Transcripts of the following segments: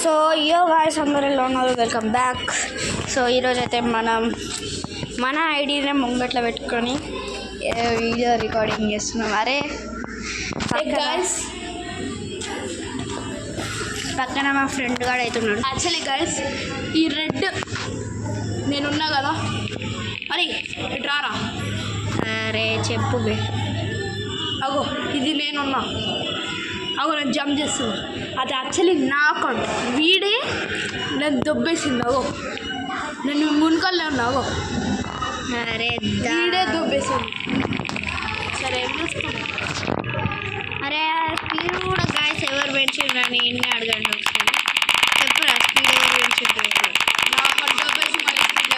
So యో guys అందరూ ఎలా ఉన్నారు, వెల్కమ్ బ్యాక్. సో ఈరోజైతే మనం మన ఐడిని ముంగట్లో పెట్టుకొని వీడియో రికార్డింగ్ చేస్తున్నాం. అరే గాయస్ పక్కన మా ఫ్రెండ్ గాడు అవుతున్నాడు. యాక్చువల్లీ గాయస్ ఈ రెడ్ నేనున్నా కదా, అరే రారా, అరే చెప్పు బే. అగో ఇది నేనున్నా, అగో నేను జంప్ చేస్తున్నా. అది యాక్చువల్లీ నా అకౌంట్, వీడే నేను దొబ్బేసింది. అగో నేను మున్కల్లే ఉన్నా, అగో అరే వీడే దొబ్బేసింది. సరే ఏం చేస్తాను. అరే స్పీడ్ కూడా గాయస్ ఎవరు పెంచిండ్రని ఇన్నే అడగండి ఒకసారి. చెప్పరా స్పీడ్ ఎవరు పెంచిండ్రు? నా అకౌంట్ దొబ్బేసి మళ్ళీ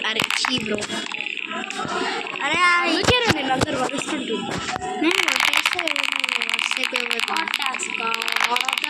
అరే చీ బ్రో. అరే అందుకే నేను అందరు వరుస్తుంటుంది. నేను కొట్టేస్తే ఓకే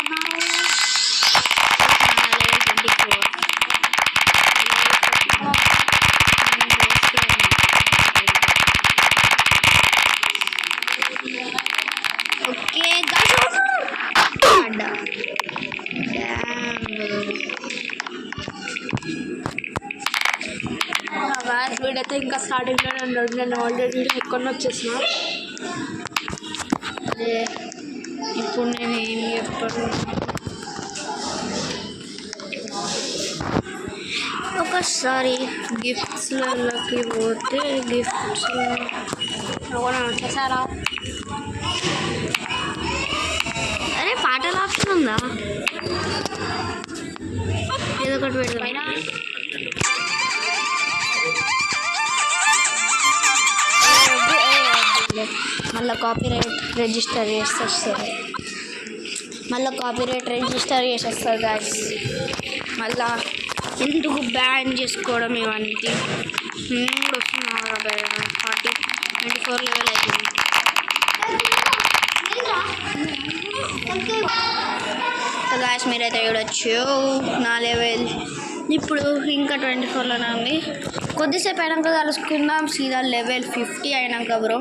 వీడైతే ఇంకా స్టార్టింగ్లోనే ఉన్నాడు. నేను ఆల్రెడీ ఎక్కడ వచ్చేసిన. అదే ఇప్పుడు నేను ఏం చెప్పను. ఒకసారి గిఫ్ట్స్లకి పోతే గిఫ్ట్స్లో వచ్చేసారా? అరే పాటల ఆప్షన్ ఉందా? ఏదో ఒకటి పెడదాం. మళ్ళీ కాపీరైట్ రిజిస్టర్ చేసేస్తారు. గాయస్. మళ్ళా ఎందుకు బ్యాన్ చేసుకోవడం ఇవన్నీ. నేను కూడా వస్తున్నా 24 లెవెల్ అవుతుంది. సో గాయస్ మీరైతే చూడొచ్చు నా లెవెల్ ఇప్పుడు ఇంకా 24లోనే ఉంది. కొద్దిసేపు అయినాక కలుసుకుందాం సీదా లెవెల్ 50 అయినాక బ్రో.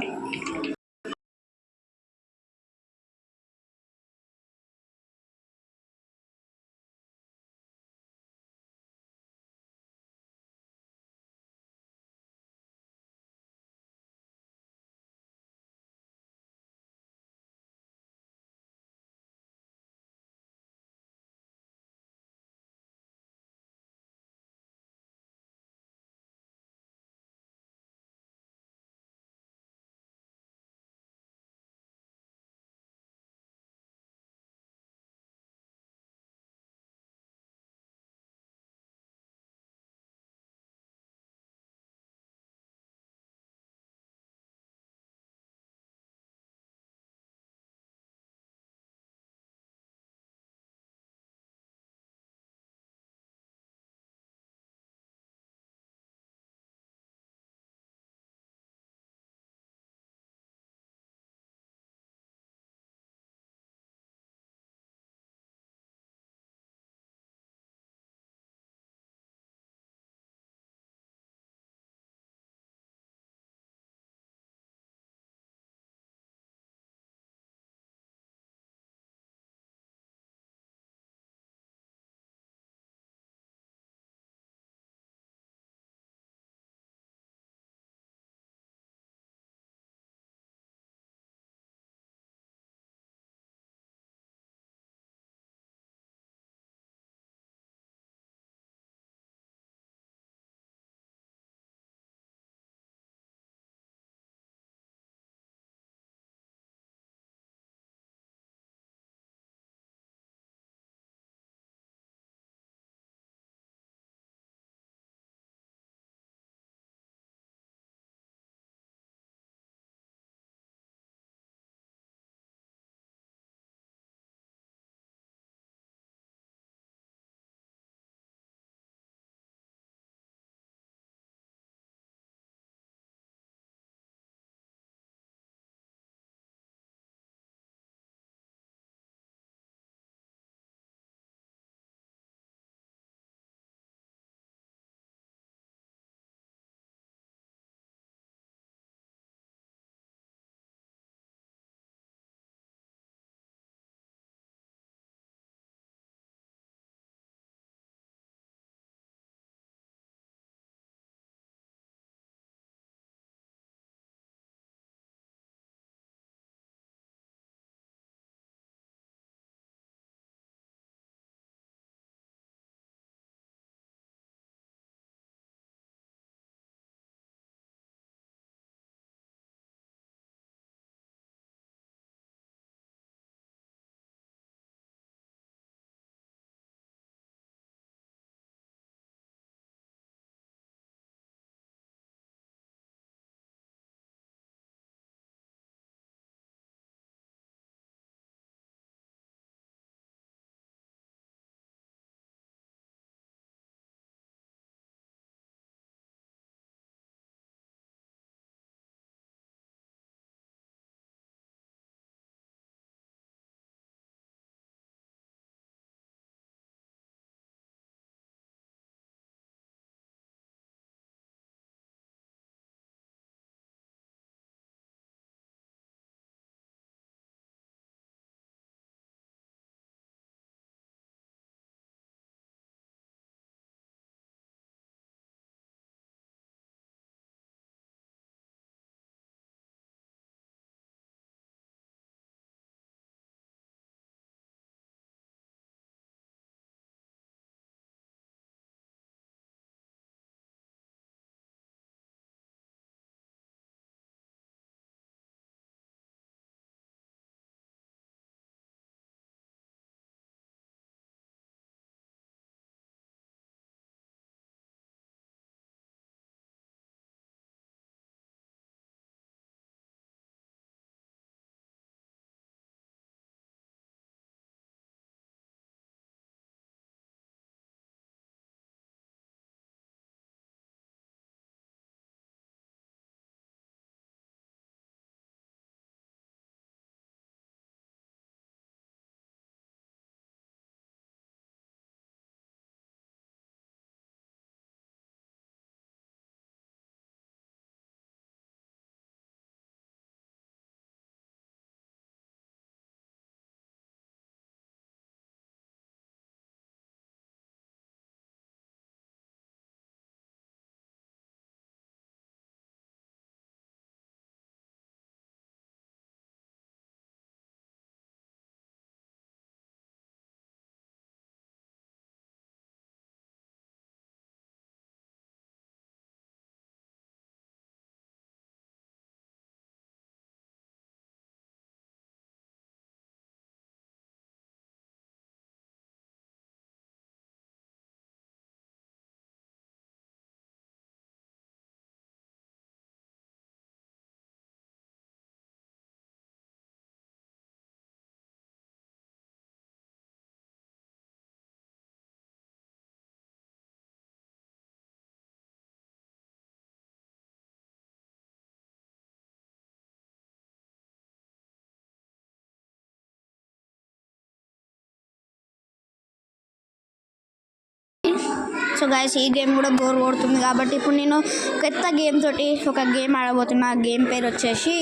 సో గైస్ ఈ గేమ్ కూడా బోర్ కొడుతుంది కాబట్టి ఇప్పుడు నేను కొత్త గేమ్ తోటి ఒక గేమ్ ఆడబోతున్నా. ఆ గేమ్ పేరు వచ్చేసి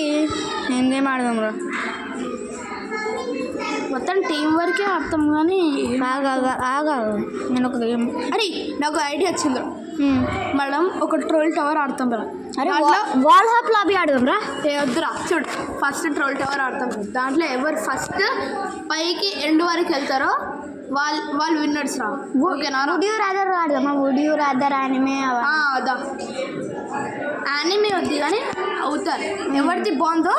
ఏం గేమ్ ఆడదాం రా? మొత్తం టీం వరకే ఆడతాం కానీ ఆగా నేను ఒక గేమ్ అరే నాకు ఐడియా వచ్చింది. మనం ఒక ట్రోల్ టవర్ ఆడతాం రా. అరే వాల్ హాప్ లాబీ ఆడదాం రా. వద్దురా చూడు, ఫస్ట్ ట్రోల్ టవర్ ఆడతాం. దాంట్లో ఎవరు ఫస్ట్ పైకి ఎండ్ వరకు వెళ్తారో వాళ్ళు విన్నర్స్ రా. ఓకేనా? వుడ్ యూ రాదర్ ఆడదామా? వుడ్ యూ రాదర్ యానిమే అదా యానిమే వద్దు కానీ అవుతారు. ఎవరిది బాగుందో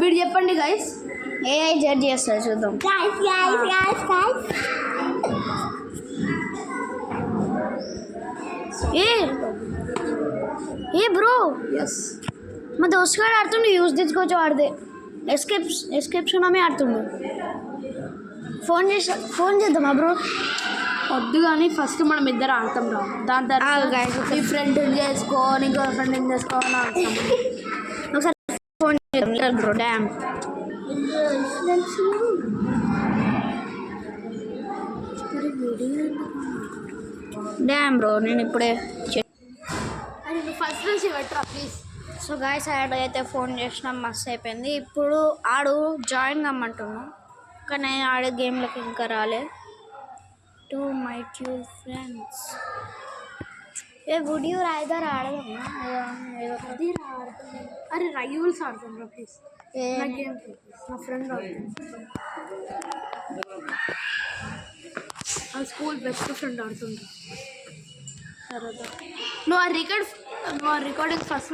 వీడు చెప్పండి గైస్. ఏఐ జడ్జ్ చేస్తారు చూద్దాం. ఏ బ్రో ఎస్ మా దోస్త్ గారు ఆడుతుండే. యూస్ తెచ్చుకోవచ్చు ఆడితే. ఎస్కేప్స్ ఉన్నామే ఆడుతుండు. ఫోన్ చేద్దామా బ్రో? వద్దు కానీ ఫస్ట్ మనం ఇద్దరు ఆడతాం రా. దాని తర్వాత నీ ఫ్రెండ్ చేసుకో, నీ గర్ల్ ఫ్రెండ్ చేసుకో అని ఆడతాం. ఒకసారి ఫోన్ చేద్దాం బ్రో. డ్యామ్ బ్రో నేను ఇప్పుడే ఫస్ట్ నుంచి పెట్టరా ప్లీజ్. సో గాయస్ అయితే ఫోన్ చేసినాం, మస్తు అయిపోయింది. ఇప్పుడు ఆడు జాయిన్ కమ్మంటున్నాం కానీ ఆడే గేమ్లోకి ఇంకా రాలే. To my two friends would you rather ఆడదమ్మా? ఏదో అది అరే రైవల్స్ ఆడతాం రా ప్లీజ్. నా గేమ్ నా ఫ్రెండ్ ఆ స్కూల్ బెస్ట్ ఫ్రెండ్ ఆడుతుంది. సరదా నువ్వు ఆ రికార్డింగ్ ఫస్ట్లో